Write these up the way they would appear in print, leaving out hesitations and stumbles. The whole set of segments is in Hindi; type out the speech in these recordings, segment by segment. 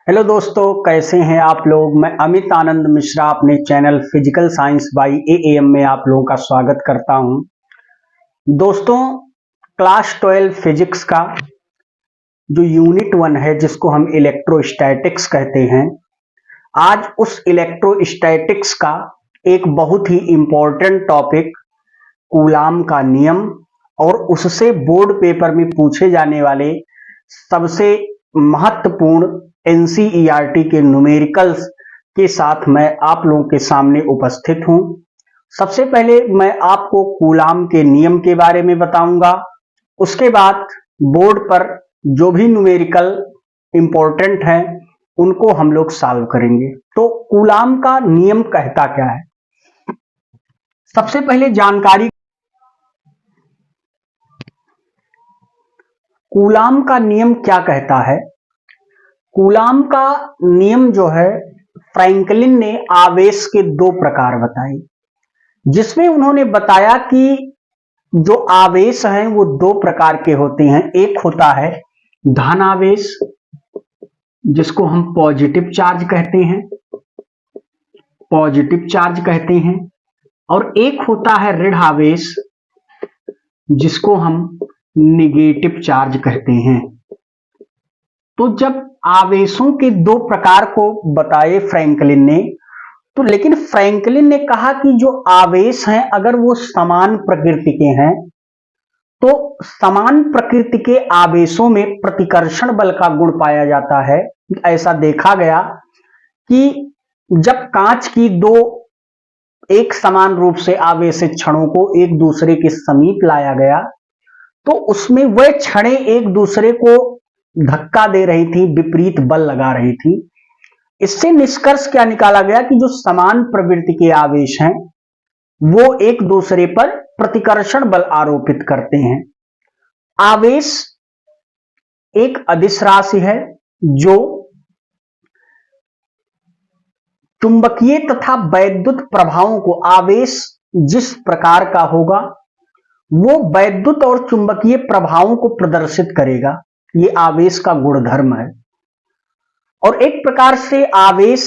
हेलो दोस्तों, कैसे हैं आप लोग। मैं अमित आनंद मिश्रा अपने channel physical science by am में आप लोगों का स्वागत करता हूं। दोस्तों, क्लास 12 फिजिक्स का जो यूनिट 1 है जिसको हम इलेक्ट्रोस्टैटिक्स कहते हैं, आज उस इलेक्ट्रोस्टैटिक्स का एक बहुत ही इंपॉर्टेंट टॉपिक कूलाम का नियम और उससे बोर्ड पेपर में पूछे जाने वाले सबसे महत्वपूर्ण एनसीईआरटी के न्यूमेरिकल्स के साथ मैं आप लोगों के सामने उपस्थित हूं। सबसे पहले मैं आपको कूलाम के नियम के बारे में बताऊंगा, उसके बाद बोर्ड पर जो भी न्यूमेरिकल इंपॉर्टेंट है उनको हम लोग सॉल्व करेंगे। तो कूलाम का नियम कहता क्या है, सबसे पहले जानकारी। कूलाम का नियम क्या कहता है? कूलाम का नियम जो है, फ्रैंकलिन ने आवेश के दो प्रकार बताए, जिसमें उन्होंने बताया कि जो आवेश हैं वो दो प्रकार के होते हैं। एक होता है धन आवेश, जिसको हम पॉजिटिव चार्ज कहते हैं, और एक होता है ऋण आवेश, जिसको हम निगेटिव चार्ज कहते हैं। तो जब आवेशों के दो प्रकार को बताए फ्रैंकलिन ने, तो लेकिन फ्रैंकलिन ने कहा कि जो आवेश हैं अगर वो समान प्रकृति के हैं तो समान प्रकृति के आवेशों में प्रतिकर्षण बल का गुण पाया जाता है। ऐसा देखा गया कि जब कांच की दो एक समान रूप से आवेशित क्षणों को एक दूसरे के समीप लाया गया तो उसमें वह क्षणें एक दूसरे को धक्का दे रही थी, विपरीत बल लगा रही थी। इससे निष्कर्ष क्या निकाला गया कि जो समान प्रवृत्ति के आवेश हैं वो एक दूसरे पर प्रतिकर्षण बल आरोपित करते हैं। आवेश एक अदिश राशि है जो चुंबकीय तथा वैद्युत प्रभावों को, आवेश जिस प्रकार का होगा वो वैद्युत और चुंबकीय प्रभावों को प्रदर्शित करेगा। ये आवेश का गुणधर्म है। और एक प्रकार से आवेश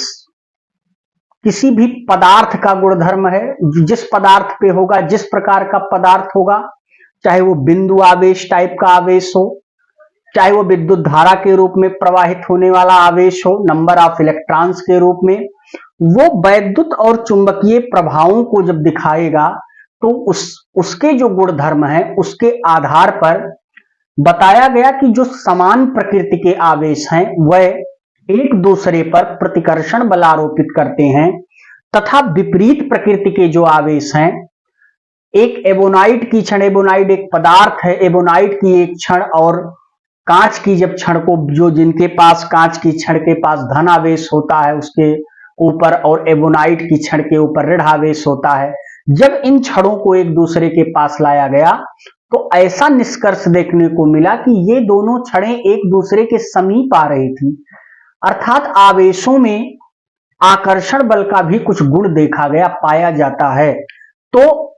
किसी भी पदार्थ का गुणधर्म है। जिस पदार्थ पे होगा, जिस प्रकार का पदार्थ होगा, चाहे वो बिंदु आवेश टाइप का आवेश हो, चाहे वो विद्युत धारा के रूप में प्रवाहित होने वाला आवेश हो, नंबर ऑफ इलेक्ट्रॉन्स के रूप में, वो वैद्युत और चुंबकीय प्रभावों को जब दिखाएगा तो उसके जो गुणधर्म है उसके आधार पर बताया गया कि जो समान प्रकृति के आवेश हैं वह एक दूसरे पर प्रतिकर्षण बल आरोपित करते हैं, तथा विपरीत प्रकृति के जो आवेश हैं, एक एबोनाइट की क्षण, एबोनाइट एक पदार्थ है, एबोनाइट की एक क्षण और कांच की जब क्षण को, जो जिनके पास कांच की क्षण के पास धन आवेश होता है उसके ऊपर और एबोनाइट की क्षण के ऊपर ऋण आवेश होता है, जब इन क्षणों को एक दूसरे के पास लाया गया तो ऐसा निष्कर्ष देखने को मिला कि ये दोनों क्षणें एक दूसरे के समीप आ रही थी। अर्थात आवेशों में आकर्षण बल का भी कुछ गुण देखा गया, पाया जाता है। तो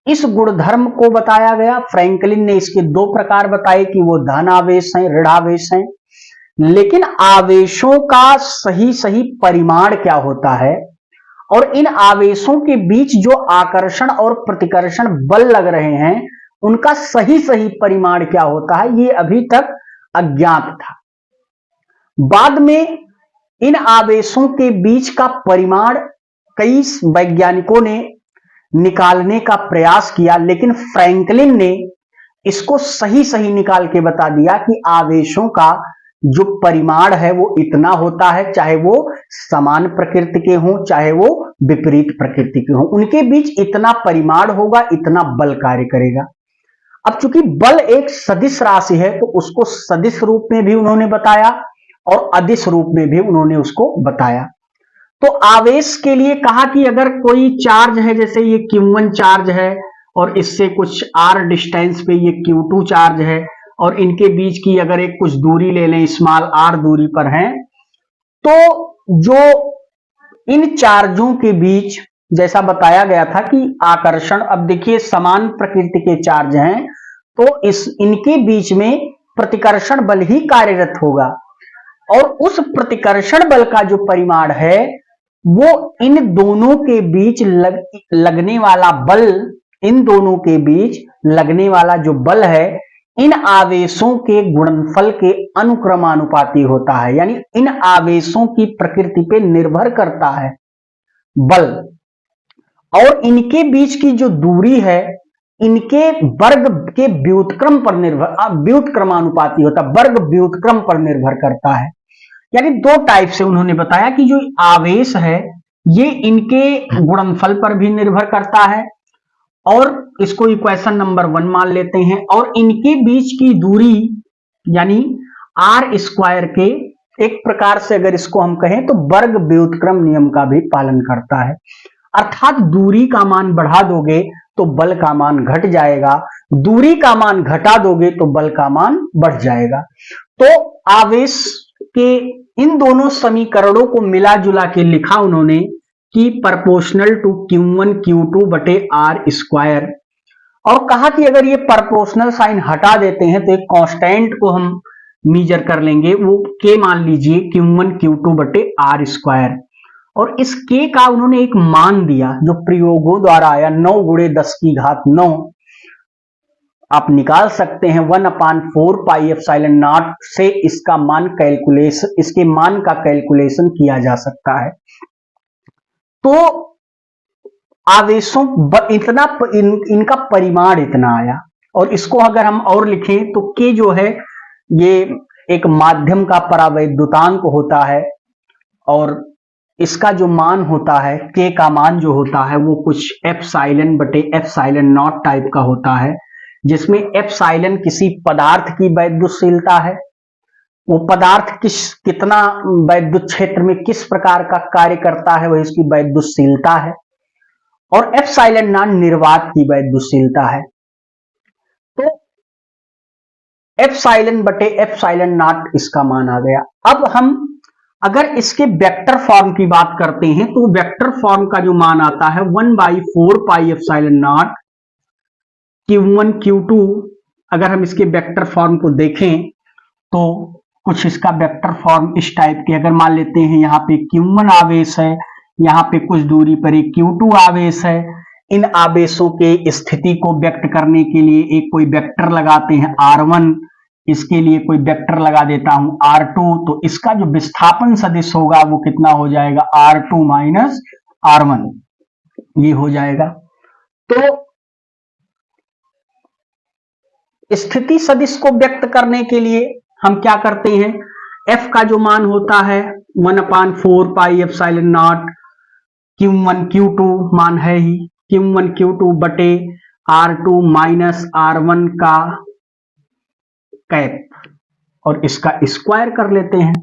इस गुणधर्म को बताया गया। फ्रैंकलिन ने इसके दो प्रकार बताए कि वो धन आवेश हैं, ऋण आवेश हैं। लेकिन आवेशों का सही सही परिमाण क्या होता है और इन आवेशों के बीच जो आकर्षण और प्रतिकर्षण बल लग रहे हैं उनका सही सही परिमाण क्या होता है, ये अभी तक अज्ञात था। बाद में इन आवेशों के बीच का परिमाण कई वैज्ञानिकों ने निकालने का प्रयास किया, लेकिन फ्रैंकलिन ने इसको सही सही निकाल के बता दिया कि आवेशों का जो परिमाण है वो इतना होता है, चाहे वो समान प्रकृति के हों चाहे वो विपरीत प्रकृति के हों, उनके बीच इतना परिमाण होगा, इतना बल कार्य करेगा। अब चूंकि बल एक सदिश राशि है तो उसको सदिश रूप में भी उन्होंने बताया और अदिश रूप में भी उन्होंने उसको बताया। तो आवेश के लिए कहा कि अगर कोई चार्ज है, जैसे ये Q1 चार्ज है और इससे कुछ r डिस्टेंस पे ये Q2 चार्ज है और इनके बीच की अगर एक कुछ दूरी ले लें, स्मॉल r दूरी पर है, तो जो इन चार्जों के बीच जैसा बताया गया था कि आकर्षण, अब देखिए समान प्रकृति के चार्ज हैं तो इनके बीच में प्रतिकर्षण बल ही कार्यरत होगा। और उस प्रतिकर्षण बल का जो परिमाण है वो इन दोनों के बीच लगने वाला बल, इन दोनों के बीच लगने वाला जो बल है इन आवेशों के गुणनफल के अनुक्रमानुपाती होता है, यानी इन आवेशों की प्रकृति पे निर्भर करता है बल, और इनके बीच की जो दूरी है इनके वर्ग के व्युत्क्रम पर निर्भर, व्युत्क्रमानुपाती होता है, वर्ग व्युत्क्रम पर निर्भर करता है। यानी दो टाइप से उन्होंने बताया कि जो आवेश है ये इनके गुणनफल पर भी निर्भर करता है, और इसको इक्वेशन नंबर 1 मान लेते हैं, और इनके बीच की दूरी यानी आर स्क्वायर के एक प्रकार से अगर इसको हम कहें तो वर्ग व्युत्क्रम नियम का भी पालन करता है। अर्थात दूरी का मान बढ़ा दोगे तो बल का मान घट जाएगा, दूरी का मान घटा दोगे तो बल का मान बढ़ जाएगा। तो आवेश के इन दोनों समीकरणों को मिला जुला के लिखा उन्होंने कि प्रोपोर्शनल टू Q1 Q2 बटे आर स्क्वायर, और कहा कि अगर ये प्रोपोर्शनल साइन हटा देते हैं तो एक कांस्टेंट को हम मेजर कर लेंगे, वो K मान लीजिए Q1 Q2 बटे आर स्क्वायर, और इस K का उन्होंने एक मान दिया जो प्रयोगों द्वारा आया 9 × 10⁹ आप निकाल सकते हैं 1/4 पाई एप्सिलॉन नॉट से इसका मान कैलकुलेशन, इसके मान का कैलकुलेशन किया जा सकता है। तो आवेशों इतना इनका परिमाण इतना आया, और इसको अगर हम और लिखें तो K जो है ये एक माध्यम का परावैद्युतांक होता है, और इसका जो मान होता है K का मान जो होता है वो कुछ एप्सिलॉन बटे एप्सिलॉन नॉट टाइप का होता है, जिसमें एप्सिलॉन किसी पदार्थ की वैद्युतशीलता है, वो पदार्थ कितना वैद्युत क्षेत्र में किस प्रकार का कार्य करता है वह इसकी वैद्युतशीलता है, और एप्सिलॉन नॉट निर्वात की वैद्युतशीलता है। तो एप्सिलॉन बटे एप्सिलॉन नॉट इसका मान आ गया। अब हम अगर इसके वेक्टर फॉर्म की बात करते हैं तो वेक्टर फॉर्म का जो मान आता है 1/4 pi epsilon not Q1 Q2, अगर हम इसके वेक्टर फॉर्म को देखें तो कुछ इसका वेक्टर फॉर्म इस टाइप के, अगर मान लेते हैं यहाँ पे Q1 आवेश है, यहाँ पे कुछ दूरी पर एक Q2 आवेश है, इन आवेशों के स्थिति को व्यक्त करने के लिए एक कोई वेक्टर लगाते हैं R1, इसके लिए कोई वेक्टर लगा देता हूं R2, तो इसका जो विस्थापन सदिश होगा वो कितना हो जाएगा R2 माइनस R1, ये हो जाएगा। तो स्थिति सदिश को व्यक्त करने के लिए हम क्या करते हैं, F का जो मान होता है 1/4 pi epsilon not Q1 Q2 मान है ही, Q1 Q2 बटे R2 माइनस R1 का कैप, और इसका स्क्वायर कर लेते हैं।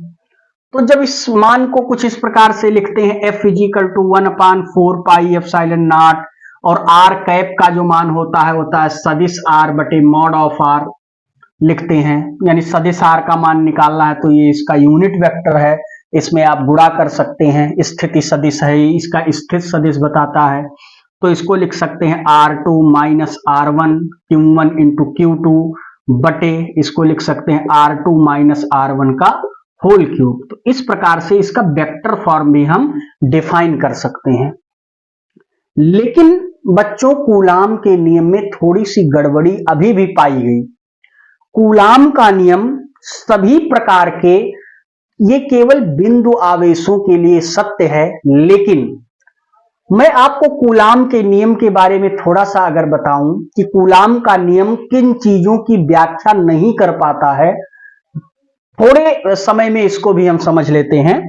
तो जब इस मान को कुछ इस प्रकार से लिखते हैं F = 1/4 पाई एप्सिलॉन नॉट, और R कैप का जो मान होता है सदिश R बटे मॉड ऑफ R लिखते हैं, यानी सदिश R का मान निकालना है तो ये इसका यूनिट वेक्टर है, इसमें आप गुणा कर सकते हैं, स्थिति सदिश है, इसका स्थित सदिश बताता है, तो इसको लिख सकते हैं R2 minus R1 Q1 into Q2 बटे इसको लिख सकते हैं R2 माइनस R1 का होल क्यूब। तो इस प्रकार से इसका वेक्टर फॉर्म भी हम डिफाइन कर सकते हैं। लेकिन बच्चों कूलाम के नियम में थोड़ी सी गड़बड़ी अभी भी पाई गई। कूलाम का नियम सभी प्रकार के, ये केवल बिंदु आवेशों के लिए सत्य है, लेकिन मैं आपको कूलाम के नियम के बारे में थोड़ा सा अगर बताऊं कि कूलाम का नियम किन चीजों की व्याख्या नहीं कर पाता है, थोड़े समय में इसको भी हम समझ लेते हैं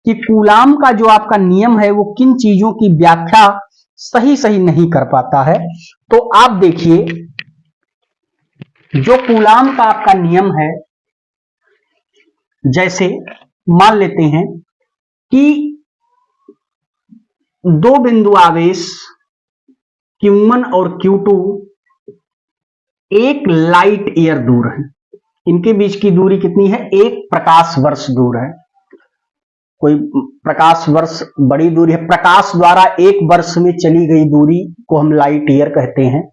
कि कूलाम का जो आपका नियम है वो किन चीजों की व्याख्या सही नहीं कर पाता है। तो आप देखिए, जो कूलाम का आपका नियम है, जैसे मान लेते हैं कि दो बिंदु आवेश Q1 और Q2 एक लाइट ईयर दूर है, इनके बीच की दूरी कितनी है, 1 प्रकाश वर्ष दूर है। कोई प्रकाश वर्ष बड़ी दूरी है, प्रकाश द्वारा 1 वर्ष में चली गई दूरी को हम लाइट ईयर कहते हैं,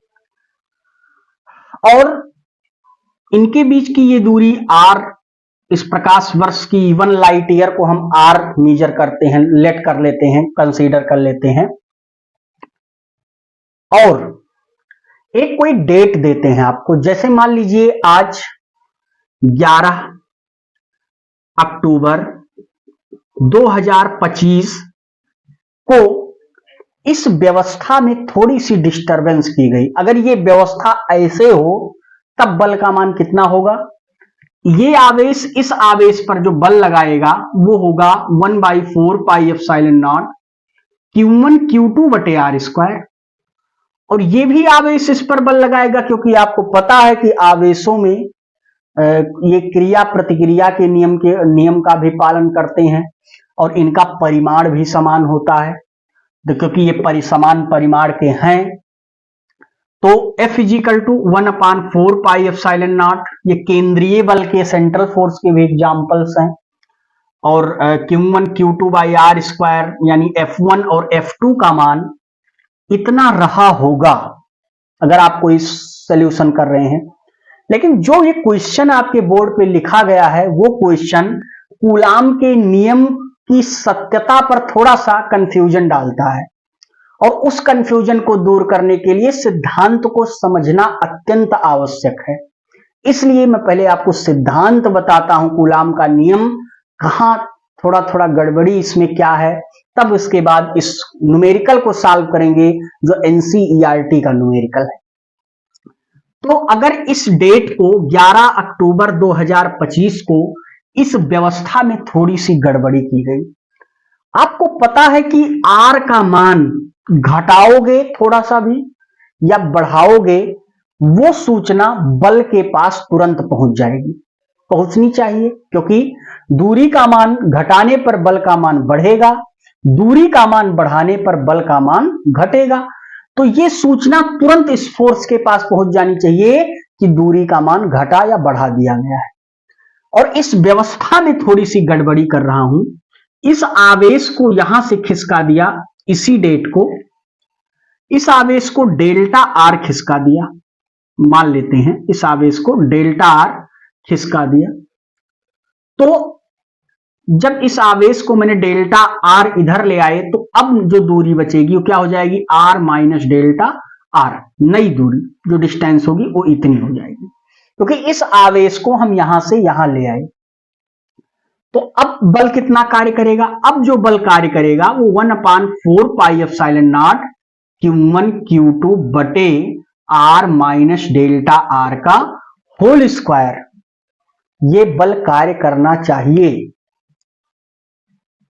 और इनके बीच की ये दूरी R इस प्रकाश वर्ष की 1 लाइट ईयर को हम आर मेजर करते हैं, लेट कर लेते हैं, कंसीडर कर लेते हैं, और एक कोई डेट देते हैं आपको। जैसे मान लीजिए आज 11 अक्टूबर 2025 को इस व्यवस्था में थोड़ी सी डिस्टरबेंस की गई। अगर ये व्यवस्था ऐसे हो तब बल का मान कितना होगा? ये आवेश इस आवेश पर जो बल लगाएगा वो होगा 1/4 pi epsilon not Q1 Q2 बटे आर स्क्वायर। और ये भी आवेश इस पर बल लगाएगा, क्योंकि आपको पता है कि आवेशों में ये क्रिया प्रतिक्रिया के नियम का भी पालन करते हैं और इनका परिमाण भी समान होता है। तो क्योंकि ये समान परिमाण के हैं तो F = 1/4 पाई एप्सिलॉन नॉट, ये केंद्रीय बल के सेंट्रल फोर्स के भी एग्जाम्पल्स हैं। और Q1 Q2 by are square यानी F1 और F2 का मान इतना रहा होगा अगर आप कोई सॉल्यूशन कर रहे हैं। लेकिन जो ये क्वेश्चन आपके बोर्ड पे लिखा गया है वो क्वेश्चन कूलाम के नियम की सत्यता पर थोड़ा सा कंफ्यूजन डालता है, और उस कंफ्यूजन को दूर करने के लिए सिद्धांत को समझना अत्यंत आवश्यक है। इसलिए मैं पहले आपको सिद्धांत बताता हूं, कूलाम का नियम कहां थोड़ा थोड़ा गड़बड़ी इसमें क्या है, तब इसके बाद इस न्यूमेरिकल को सॉल्व करेंगे जो NCERT का न्यूमेरिकल है। तो अगर इस डेट को 11 अक्टूबर 2025 को इस व्यवस्था में थोड़ी सी गड़बड़ी की गई, आपको पता है कि R का मान घटाओगे थोड़ा सा भी या बढ़ाओगे, वो सूचना बल के पास तुरंत पहुंच जाएगी, पहुंचनी चाहिए, क्योंकि दूरी का मान घटाने पर बल का मान बढ़ेगा, दूरी का मान बढ़ाने पर बल का मान घटेगा। तो ये सूचना तुरंत इस फोर्स के पास पहुंच जानी चाहिए कि दूरी का मान घटा या बढ़ा दिया गया है। और इस व्यवस्था में थोड़ी सी गड़बड़ी कर रहा हूं, इस आवेश को यहां से खिसका दिया, इसी डेट को, इस आवेश को डेल्टा आर खिसका दिया, मान लेते हैं इस आवेश को डेल्टा आर खिसका दिया। तो जब इस आवेश को मैंने डेल्टा आर इधर ले आए तो अब जो दूरी बचेगी वो क्या हो जाएगी? आर माइनस डेल्टा आर, नई दूरी जो डिस्टेंस होगी वो इतनी हो जाएगी, क्योंकि इस आवेश को हम यहां से यहां ले आए। तो अब बल कितना कार्य करेगा? अब जो बल कार्य करेगा वो 1/4 pi epsilon not Q1 Q2 बटे आर माइनस डेल्टा आर का होल स्क्वायर, ये बल कार्य करना चाहिए।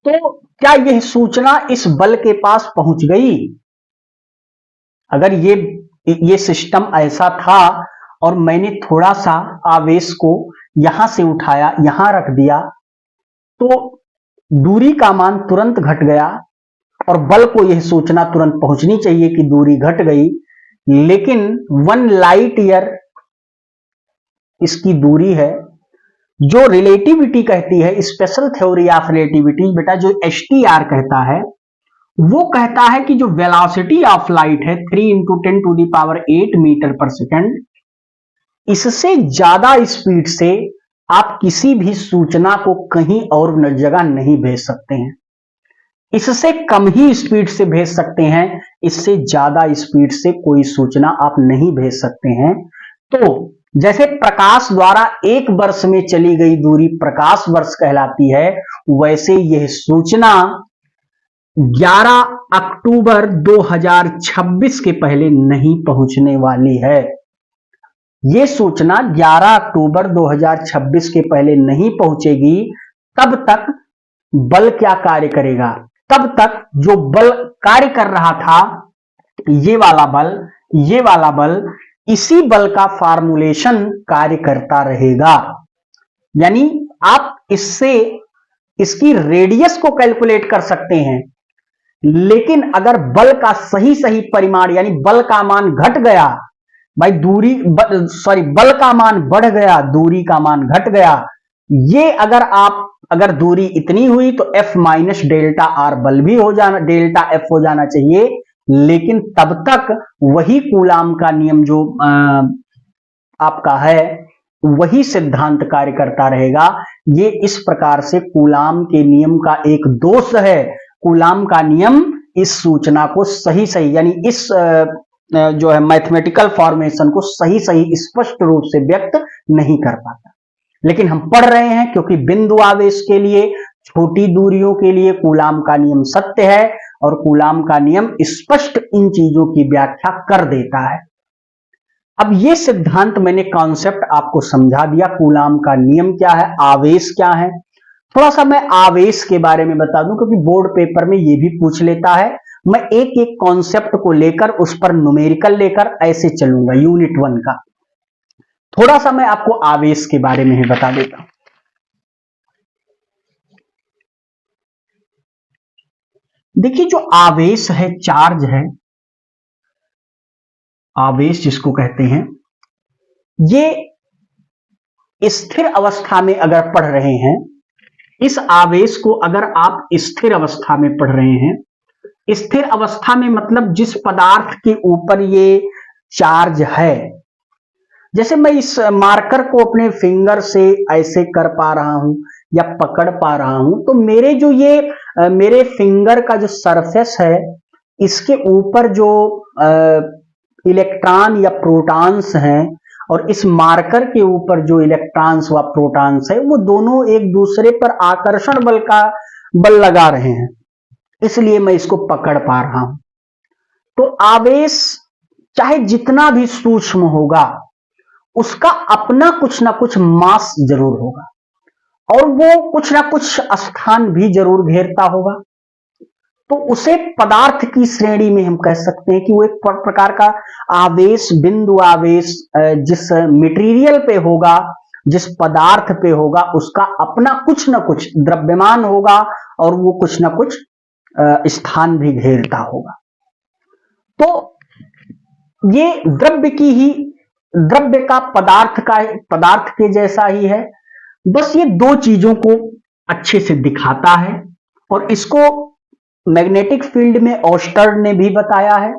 तो क्या यह सूचना इस बल के पास पहुंच गई? अगर ये सिस्टम ऐसा था और मैंने थोड़ा सा आवेश को यहां से उठाया, यहां रख दिया, तो दूरी का मान तुरंत घट गया और बल को यह सूचना तुरंत पहुंचनी चाहिए कि दूरी घट गई। लेकिन 1 लाइट ईयर इसकी दूरी है, जो रिलेटिविटी कहती है, स्पेशल थ्योरी ऑफ रिलेटिविटी बेटा, जो STR कहता है, वो कहता है कि जो वेलोसिटी ऑफ लाइट है 3 × 10⁸ मीटर पर सेकेंड, इससे ज्यादा स्पीड से आप किसी भी सूचना को कहीं और जगह नहीं भेज सकते हैं। इससे कम ही स्पीड से भेज सकते हैं, इससे ज्यादा स्पीड से कोई सूचना आप नहीं भेज सकते हैं। तो जैसे प्रकाश द्वारा 1 वर्ष में चली गई दूरी प्रकाश वर्ष कहलाती है, वैसे यह सूचना 11 अक्टूबर 2026 के पहले नहीं पहुंचने वाली है। यह सूचना 11 अक्टूबर 2026 के पहले नहीं पहुंचेगी। तब तक बल क्या कार्य करेगा? तब तक जो बल कार्य कर रहा था, ये वाला बल, इसी बल का फार्मूलेशन कार्य करता रहेगा। यानी आप इससे इसकी रेडियस को कैलकुलेट कर सकते हैं, लेकिन अगर बल का सही परिमाण यानी बल का मान घट गया, भाई बल का मान बढ़ गया, दूरी का मान घट गया, ये अगर दूरी इतनी हुई तो F माइनस डेल्टा आर बल भी हो जाना, डेल्टा F हो जाना चाहिए। लेकिन तब तक वही कूलाम का नियम जो आपका है, वही सिद्धांत कार्य करता रहेगा ये इस प्रकार से कूलाम के नियम का एक दोष है। कूलाम का नियम इस सूचना को सही सही यानी इस जो है मैथमेटिकल फॉर्मेशन को सही सही स्पष्ट रूप से व्यक्त नहीं कर पाता। लेकिन हम पढ़ रहे हैं क्योंकि बिंदु आवेश के लिए, छोटी दूरियों के लिए कूलाम का नियम सत्य है और कूलाम का नियम स्पष्ट इन चीजों की व्याख्या कर देता है। अब ये सिद्धांत मैंने कॉन्सेप्ट आपको समझा दिया, कूलाम का नियम क्या है, आवेश क्या है। थोड़ा सा मैं आवेश के बारे में बता दूं क्योंकि बोर्ड पेपर में ये भी पूछ लेता है। मैं एक एक कॉन्सेप्ट को लेकर उस पर न्यूमेरिकल लेकर ऐसे चलूंगा यूनिट 1 का। थोड़ा सा मैं आपको आवेश के बारे में ही बता देता हूं। देखिए जो आवेश है, चार्ज है, आवेश जिसको कहते हैं, ये स्थिर अवस्था में अगर पढ़ रहे हैं, इस आवेश को अगर आप स्थिर अवस्था में पढ़ रहे हैं, स्थिर अवस्था में मतलब जिस पदार्थ के ऊपर ये चार्ज है, जैसे मैं इस मार्कर को अपने फिंगर से ऐसे कर पा रहा हूं या पकड़ पा रहा हूं, तो मेरे जो ये मेरे फिंगर का जो सरफेस है, इसके ऊपर जो इलेक्ट्रॉन या प्रोटॉन्स हैं और इस मार्कर के ऊपर जो इलेक्ट्रॉन्स व प्रोटॉन्स है, वो दोनों एक दूसरे पर आकर्षण बल का बल लगा रहे हैं, इसलिए मैं इसको पकड़ पा रहा हूं। तो आवेश चाहे जितना भी सूक्ष्म होगा, उसका अपना कुछ ना कुछ मास जरूर होगा और वो कुछ ना कुछ स्थान भी जरूर घेरता होगा। तो उसे पदार्थ की श्रेणी में हम कह सकते हैं कि वो एक प्रकार का आवेश, बिंदु आवेश जिस मटेरियल पे होगा, जिस पदार्थ पे होगा, उसका अपना कुछ ना कुछ द्रव्यमान होगा और वो कुछ ना कुछ स्थान भी घेरता होगा। तो ये द्रव्य का पदार्थ के जैसा ही है, बस ये दो चीजों को अच्छे से दिखाता है। और इसको मैग्नेटिक फील्ड में ओस्टर्ड ने भी बताया है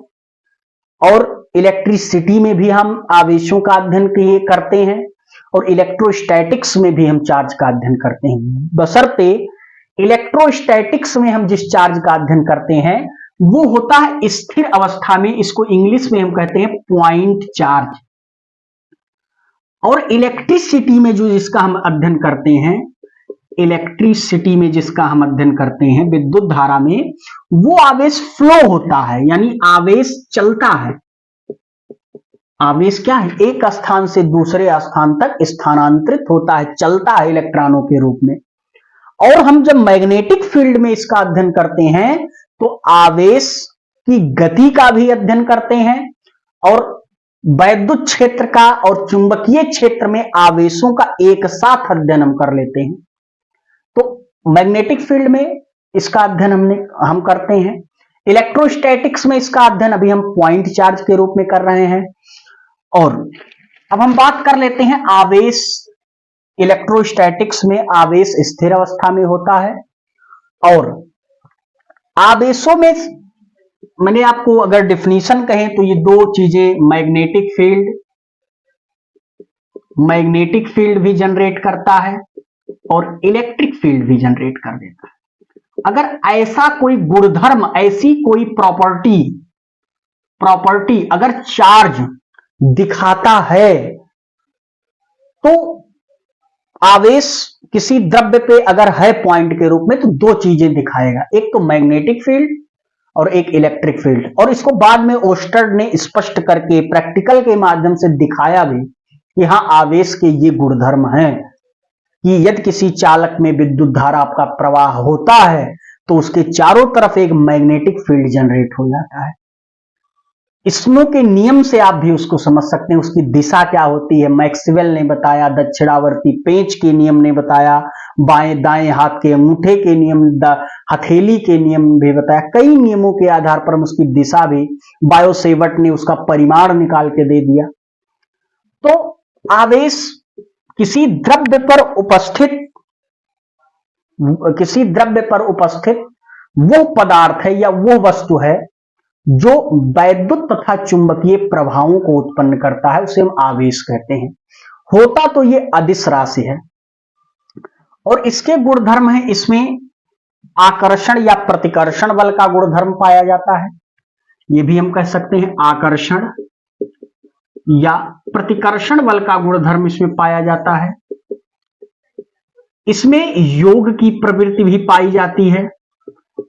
और इलेक्ट्रिसिटी में भी हम आवेशों का अध्ययन करते हैं और इलेक्ट्रोस्टैटिक्स में भी हम चार्ज का अध्ययन करते हैं। बशर्ते इलेक्ट्रोस्टैटिक्स में हम जिस चार्ज का अध्ययन करते हैं वो होता है स्थिर अवस्था में, इसको इंग्लिश में हम कहते हैं पॉइंट चार्ज। और इलेक्ट्रिसिटी में जो जिसका हम अध्ययन करते हैं, इलेक्ट्रिसिटी में जिसका हम अध्ययन करते हैं, विद्युत धारा में, वो आवेश फ्लो होता है, यानी आवेश चलता है। आवेश क्या है? एक स्थान से दूसरे स्थान तक स्थानांतरित होता है, चलता है इलेक्ट्रॉनों के रूप में। और हम जब मैग्नेटिक फील्ड में इसका अध्ययन करते हैं तो आवेश की गति का भी अध्ययन करते हैं और वैद्युत क्षेत्र का और चुंबकीय क्षेत्र में आवेशों का एक साथ अध्ययन हम कर लेते हैं। तो मैग्नेटिक फील्ड में इसका अध्ययन हम करते हैं, इलेक्ट्रोस्टैटिक्स में इसका अध्ययन अभी हम पॉइंट चार्ज के रूप में कर रहे हैं। और अब हम बात कर लेते हैं आवेश। इलेक्ट्रोस्टैटिक्स में आवेश स्थिर अवस्था में होता है और आवेशों में मैंने आपको अगर डिफिनीशन कहें तो ये दो चीजें, मैग्नेटिक फील्ड भी जनरेट करता है और इलेक्ट्रिक फील्ड भी जनरेट कर देता है। अगर ऐसा कोई गुणधर्म, ऐसी कोई प्रॉपर्टी अगर चार्ज दिखाता है तो आवेश किसी द्रव्य पे अगर है पॉइंट के रूप में तो दो चीजें दिखाएगा, एक तो मैग्नेटिक फील्ड और एक इलेक्ट्रिक फील्ड। और इसको बाद में ओस्टर्ड ने स्पष्ट करके प्रैक्टिकल के माध्यम से दिखाया भी कि हाँ, आवेश के ये गुणधर्म हैं कि यदि किसी चालक में विद्युत धारा का प्रवाह होता है तो उसके चारों तरफ एक मैग्नेटिक फील्ड जनरेट हो जाता है। स्नो के नियम से आप भी उसको समझ सकते हैं, उसकी दिशा क्या होती है, मैक्सवेल ने बताया, दक्षिणावर्ती पेंच के नियम ने बताया, बाएं दाएं हाथ के अंगूठे के नियम, हथेली के नियम भी बताया। कई नियमों के आधार पर हम उसकी दिशा भी, बायोसेवर्ट ने उसका परिमाण निकाल के दे दिया। तो आवेश किसी द्रव्य पर उपस्थित वो पदार्थ है या वो वस्तु है जो वैद्युत तथा चुंबकीय प्रभावों को उत्पन्न करता है, उसे हम आवेश कहते हैं। होता तो ये अदिश राशि है और इसके गुणधर्म है, इसमें आकर्षण या प्रतिकर्षण बल का गुणधर्म पाया जाता है। ये भी हम कह सकते हैं आकर्षण या प्रतिकर्षण बल का गुणधर्म इसमें पाया जाता है। इसमें योग की प्रवृत्ति भी पाई जाती है,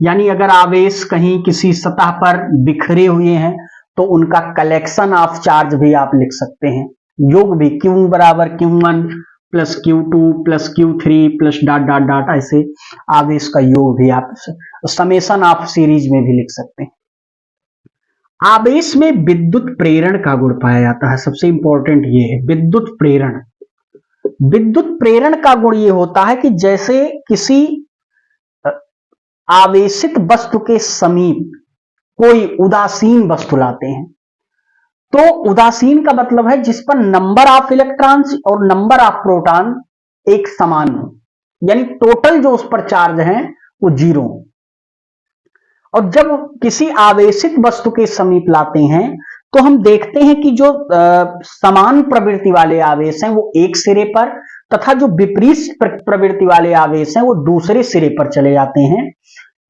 यानी अगर आवेश कहीं किसी सतह पर बिखरे हुए हैं तो उनका कलेक्शन ऑफ चार्ज भी आप लिख सकते हैं। योग भी Q बराबर Q1 plus Q2 plus Q3 plus dot dot dot, ऐसे आवेश का योग भी आप समेशन ऑफ सीरीज में भी लिख सकते हैं। आवेश में विद्युत प्रेरण का गुण पाया जाता है। सबसे इंपॉर्टेंट ये है विद्युत प्रेरण। विद्युत प्रेरण का गुण ये होता है कि जैसे किसी आवेशित वस्तु के समीप कोई उदासीन वस्तु लाते हैं, तो उदासीन का मतलब है जिस पर नंबर ऑफ इलेक्ट्रॉन्स और नंबर ऑफ प्रोटॉन एक समान हो, यानी टोटल जो उस पर चार्ज है वो 0 हो। और जब किसी आवेशित वस्तु के समीप लाते हैं तो हम देखते हैं कि जो समान प्रवृत्ति वाले आवेश हैं वो एक सिरे पर, तथा जो विपरीत प्रवृत्ति वाले आवेश हैं वो दूसरे सिरे पर चले जाते हैं।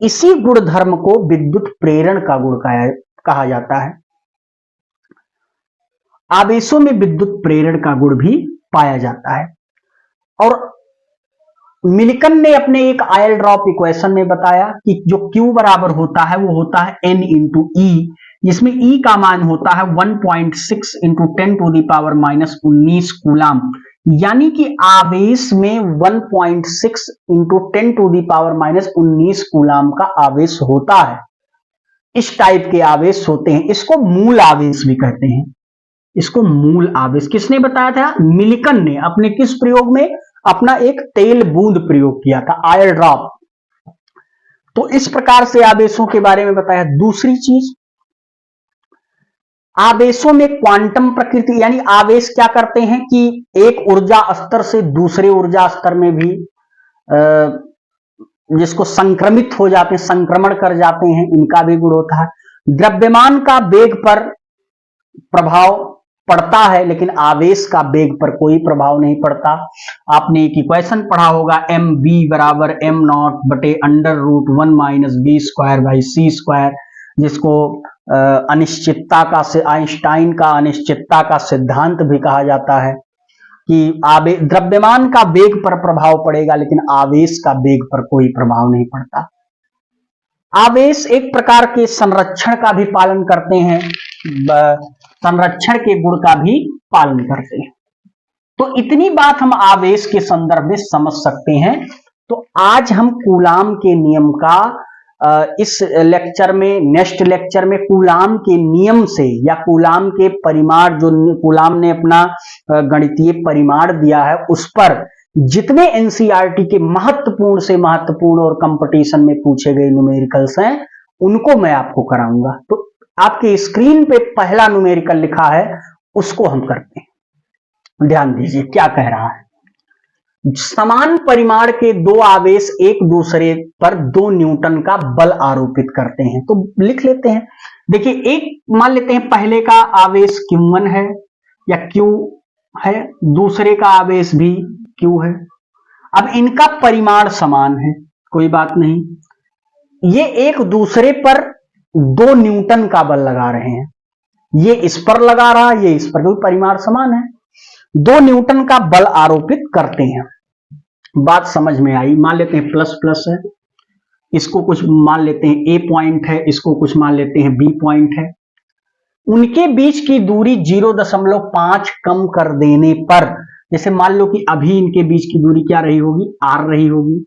इसी गुणधर्म को विद्युत प्रेरण का गुण कहा जाता है। आवेशों में विद्युत प्रेरण का गुण भी पाया जाता है। और मिल्कन ने अपने एक आयल ड्रॉप इक्वेशन में बताया कि जो Q बराबर होता है वो होता है N इंटू E, जिसमें E का मान होता है 1.6 into 10 to the power minus 19 coulomb, यानी कि आवेश में 1.6 into 10 to the power minus 19 coulomb का आवेश होता है। इस टाइप के आवेश होते हैं, इसको मूल आवेश भी कहते हैं। इसको मूल आवेश किसने बताया था? मिल्कन ने अपने किस प्रयोग में? अपना एक तेल बूंद प्रयोग किया था, आयल ड्रॉप। तो इस प्रकार से आवेशों के बारे में बताया। दूसरी चीज, आवेशों में क्वांटम प्रकृति, यानी आवेश क्या करते हैं कि एक ऊर्जा स्तर से दूसरे ऊर्जा स्तर में भी जिसको संक्रमित हो जाते हैं, संक्रमण कर जाते हैं, इनका भी गुण होता है। द्रव्यमान का वेग पर प्रभाव पड़ता है, लेकिन आवेश का वेग पर कोई प्रभाव नहीं पड़ता। आपने एक इक्वेशन पढ़ा होगा, mv बराबर m0 बटे √1 minus v square by c square, जिसको अनिश्चितता का से आइंस्टाइन का अनिश्चितता का सिद्धांत भी कहा जाता है कि द्रव्यमान का वेग पर प्रभाव पड़ेगा लेकिन आवेश का वेग पर कोई प्रभाव नहीं पड़ता। आवेश एक प्रकार के संरक्षण का भी पालन करते हैं, संरक्षण के गुण का भी पालन करते हैं। तो इतनी बात हम आवेश के संदर्भ में समझ सकते हैं। तो आज हम कूलाम के नियम का इस लेक्चर में, नेक्स्ट लेक्चर में कूलाम के नियम से या कूलाम के परिमाण, जो कूलाम ने अपना गणितीय परिमाण दिया है, उस पर जितने एनसीईआरटी के महत्वपूर्ण से महत्वपूर्ण और कंपटीशन में पूछे गए न्यूमेरिकल्स हैं उनको मैं आपको कराऊंगा। तो आपके स्क्रीन पे पहला न्यूमेरिकल लिखा है, उसको हम करते हैं। ध्यान दीजिए क्या कह रहा है। समान परिमाण के दो आवेश एक दूसरे पर 2 न्यूटन का बल आरोपित करते हैं। तो लिख लेते हैं। देखिए, एक मान लेते हैं पहले का आवेश Q1 है या Q है, दूसरे का आवेश भी Q है। अब इनका परिमाण समान है, कोई बात नहीं। ये एक दूसरे पर 2 न्यूटन का बल लगा रहे हैं, ये इस पर लगा रहा है, ये इस पर, क्योंकि परिमाण समान है। 2 न्यूटन का बल आरोपित करते हैं। बात समझ में आई। मान लेते हैं प्लस प्लस है, इसको कुछ मान लेते हैं A पॉइंट है, इसको कुछ मान लेते हैं B पॉइंट है। उनके बीच की दूरी 0.5 कम कर देने पर, जैसे मान लो कि अभी इनके बीच की दूरी क्या रही होगी? R रही होगी।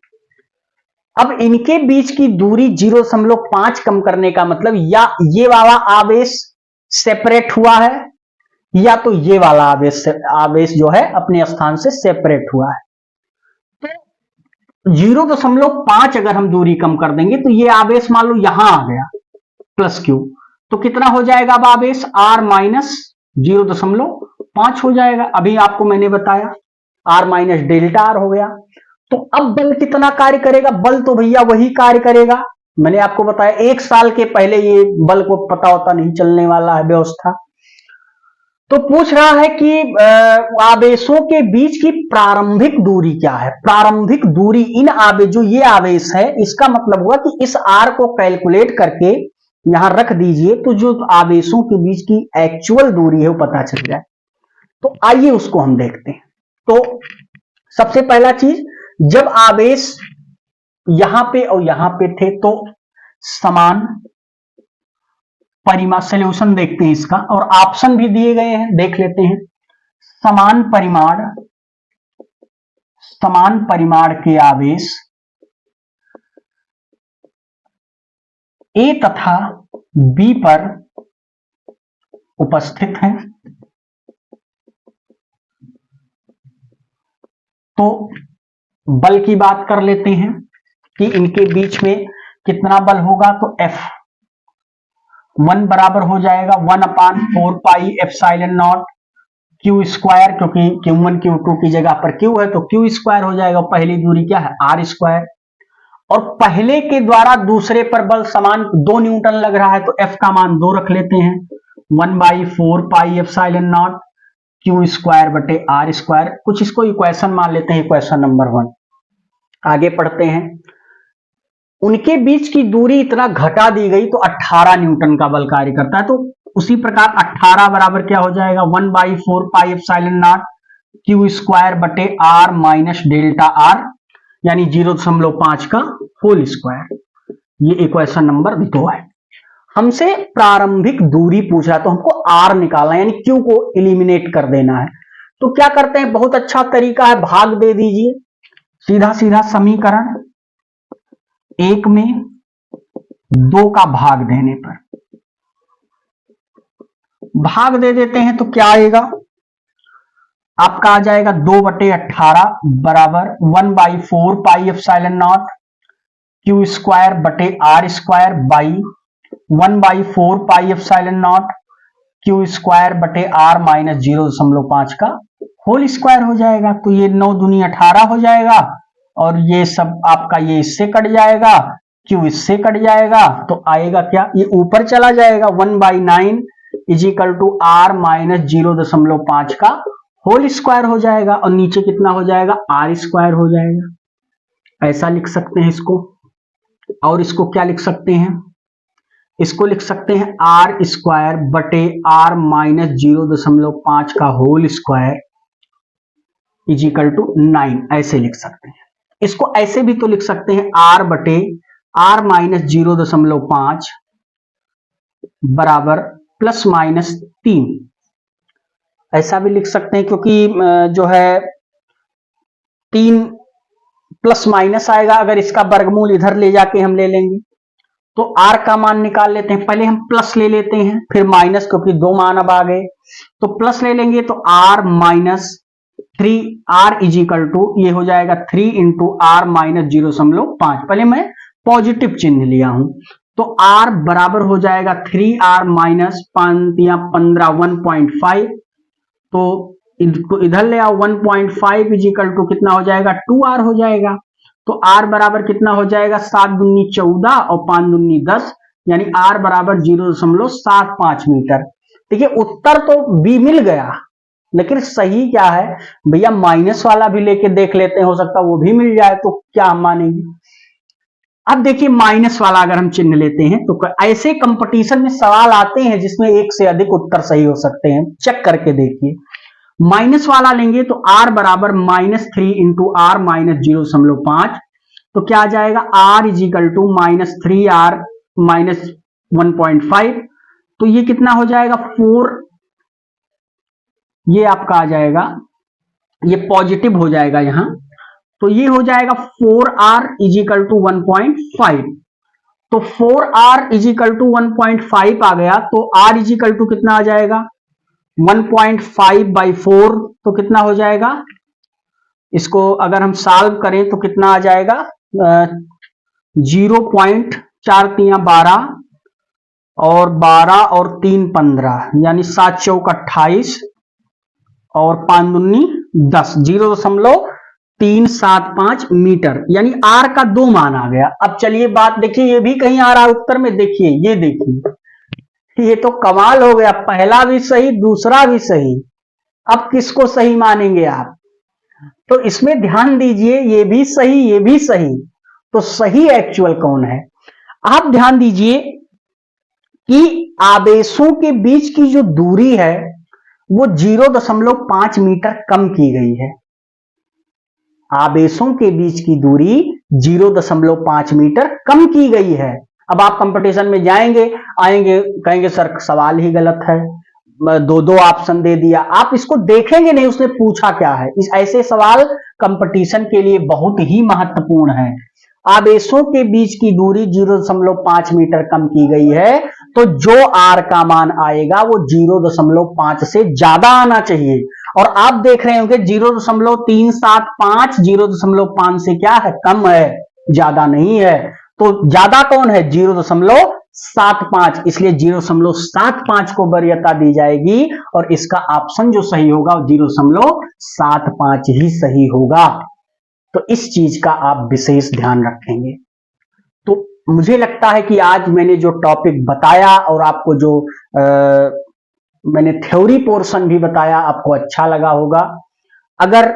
अब इनके बीच की दूरी 0.5 कम करने का मतलब, या ये वाला आवेश सेपरेट हुआ है या तो ये वाला आवेश जो है अपने स्थान से सेपरेट हुआ है। तो 0.5 अगर हम दूरी कम कर देंगे तो ये आवेश मान लो यहां आ गया प्लस Q, तो कितना हो जाएगा अब आवेश? R माइनस 0.5 हो जाएगा। अभी आपको मैंने बताया R माइनस डेल्टा R हो गया। तो अब बल कितना कार्य करेगा? बल तो भैया वही कार्य करेगा, मैंने आपको बताया 1 साल के पहले ये बल को पता होता नहीं चलने वाला है व्यवस्था। तो पूछ रहा है कि आवेशों के बीच की प्रारंभिक दूरी क्या है। प्रारंभिक दूरी इन आवेश, जो ये आवेश है, इसका मतलब हुआ कि इस आर को कैलकुलेट करके यहां रख दीजिए तो जो आवेशों के बीच की एक्चुअल दूरी है वो पता चल जाए। तो आइए उसको हम देखते हैं। तो सबसे पहला चीज, जब आवेश यहां पे और यहां पे थे तो समान परिमाण, सोल्यूशन देखते हैं इसका, और ऑप्शन भी दिए गए हैं, देख लेते हैं। समान परिमाण के आवेश ए तथा बी पर उपस्थित हैं, तो बल की बात कर लेते हैं कि इनके बीच में कितना बल होगा। तो F1 बराबर हो जाएगा 1/4 pi epsilon not Q square, क्योंकि Q1 Q2 की जगह पर Q है तो Q स्क्वायर हो जाएगा। पहली दूरी क्या है, R स्क्वायर, और पहले के द्वारा दूसरे पर बल समान 2 न्यूटन लग रहा है तो F का मान 2 रख लेते हैं, 1/4 pi epsilon not Q square बटे R स्क्वायर। कुछ इसको इक्वेशन मान लेते हैं, इक्वेशन नंबर 1। आगे पढ़ते हैं। उनके बीच की दूरी इतना घटा दी गई तो 18 न्यूटन का बल कार्य करता है। तो उसी प्रकार 18 बराबर क्या हो जाएगा, 1/4 pi epsilon not Q square बटे R माइनस डेल्टा R, यानी 0.5 का होल स्क्वायर। ये इक्वेशन नंबर 2 है। हमसे प्रारंभिक दूरी पूछा तो हमको R निकालना है, यानी Q को एलिमिनेट कर देना है। तो क्या करते हैं, बहुत अच्छा तरीका है, भाग दे दीजिए। सीधा सीधा समीकरण 1 में 2 का भाग देने पर भाग दे देते हैं तो क्या आएगा, आपका आ जाएगा 2/18 बराबर 1/4 pi epsilon not Q square बटे R square by 1/4 pi epsilon not Q square बटे R माइनस 0.5 का होल स्क्वायर हो जाएगा। तो ये 9 दूनी 18 हो जाएगा, और ये सब आपका ये इससे कट जाएगा, Q इससे कट जाएगा, तो आएगा क्या, ये ऊपर चला जाएगा 1/9 इजिकल टू R माइनस 0.5 का होल स्क्वायर हो जाएगा, और नीचे कितना हो जाएगा, R स्क्वायर हो जाएगा। ऐसा लिख सकते हैं इसको। और इसको क्या लिख सकते हैं, इसको लिख सकते हैं R स्क्वायर बटे R माइनस 0.5 का होल स्क्वायर इजिकल टू 9, ऐसे लिख सकते हैं। इसको ऐसे भी तो लिख सकते हैं, R बटे R माइनस 0.5 बराबर प्लस माइनस 3, ऐसा भी लिख सकते हैं, क्योंकि जो है 3 प्लस माइनस आएगा, अगर इसका वर्गमूल इधर ले जाके हम ले लेंगे तो R का मान निकाल लेते हैं। पहले हम प्लस ले लेते हैं फिर माइनस, क्योंकि 2 मान अब आ गए, तो प्लस ले लेंगे तो R minus 3R is equal to ये हो जाएगा 3 इंटू R माइनस 0.5। पहले मैं पॉजिटिव चिन्ह लिया हूं, तो R बराबर हो जाएगा 3R माइनस 5 या 15 1.5, तो इधर ले आओ 1.5 इजिकल टू कितना हो जाएगा, 2R हो जाएगा। तो R बराबर कितना हो जाएगा, 7 दूनी 14 और 5 दूनी 10, यानी R बराबर 0.75 मीटर। देखिए उत्तर तो B मिल गया, लेकिन सही क्या है भैया, माइनस वाला भी लेके देख लेते हैं, हो सकता है वो भी मिल जाए, तो क्या हम मानेंगे। अब देखिए माइनस वाला अगर हम चिन्ह लेते हैं तो ऐसे कंपटीशन में सवाल आते हैं जिसमें एक से अधिक उत्तर सही हो सकते हैं, चेक करके देखिए। माइनस वाला लेंगे तो R बराबर -3 इंटू R माइनस 0.5, तो क्या आ जाएगा, R is equal to -3R minus 1.5, तो ये कितना हो जाएगा 4, ये आपका आ जाएगा, ये पॉजिटिव हो जाएगा यहां, तो ये हो जाएगा 4R इजिकल टू 1.5। तो 4R इजिकल टू 1.5 आ गया, तो R इजिकल टू कितना आ जाएगा 1.5/4, तो कितना हो जाएगा, इसको अगर हम सॉल्व करें तो कितना आ जाएगा 0.4 3 12 और 12 और 3 15, यानी 7 चौक 28 और 5 दूनी 10, 0.375 मीटर, यानी R का 2 मान आ गया। अब चलिए बात देखिए, ये भी कहीं आ रहा है उत्तर में, देखिए ये देखिए ये तो कमाल हो गया, पहला भी सही दूसरा भी सही। अब किसको सही मानेंगे आप? तो इसमें ध्यान दीजिए, ये भी सही ये भी सही, तो सही एक्चुअल कौन है? आप ध्यान दीजिए कि आवेशों के बीच की जो दूरी है वो 0.5 मीटर कम की गई है। आवेशों के बीच की दूरी 0.5 मीटर कम की गई है। अब आप कंपटीशन में जाएंगे आएंगे, कहेंगे सर सवाल ही गलत है, दो ऑप्शन दे दिया, आप इसको देखेंगे नहीं उसने पूछा क्या है। इस ऐसे सवाल कंपटीशन के लिए बहुत ही महत्वपूर्ण है। आवेशों के बीच की दूरी 0.5 मीटर कम की गई है, तो जो आर का मान आएगा वो 0.5 से ज्यादा आना चाहिए। और आप देख रहे होंगे 0.375 0.5 से क्या है, कम है, ज्यादा नहीं है। तो ज्यादा कौन है? 0.75, इसलिए 0.75 को वरीयता दी जाएगी और इसका ऑप्शन जो सही होगा 0.75 ही सही होगा। तो इस चीज का आप विशेष ध्यान रखेंगे। तो मुझे लगता है कि आज मैंने जो टॉपिक बताया और आपको जो मैंने थ्योरी पोर्शन भी बताया आपको अच्छा लगा होगा। अगर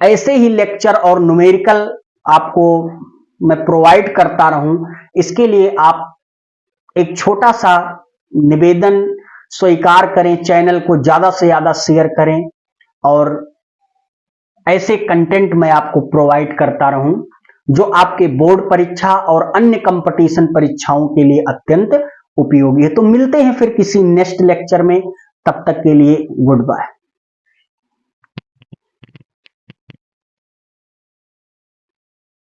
ऐसे ही लेक्चर और न्यूमेरिकल आपको मैं प्रोवाइड करता रहूं, इसके लिए आप एक छोटा सा निवेदन स्वीकार करें, चैनल को ज्यादा से ज्यादा शेयर करें और ऐसे कंटेंट मैं आपको प्रोवाइड करता रहूं जो आपके बोर्ड परीक्षा और अन्य कंपटीशन परीक्षाओं के लिए अत्यंत उपयोगी है। तो मिलते हैं फिर किसी नेक्स्ट लेक्चर में, तब तक के लिए गुड बाय।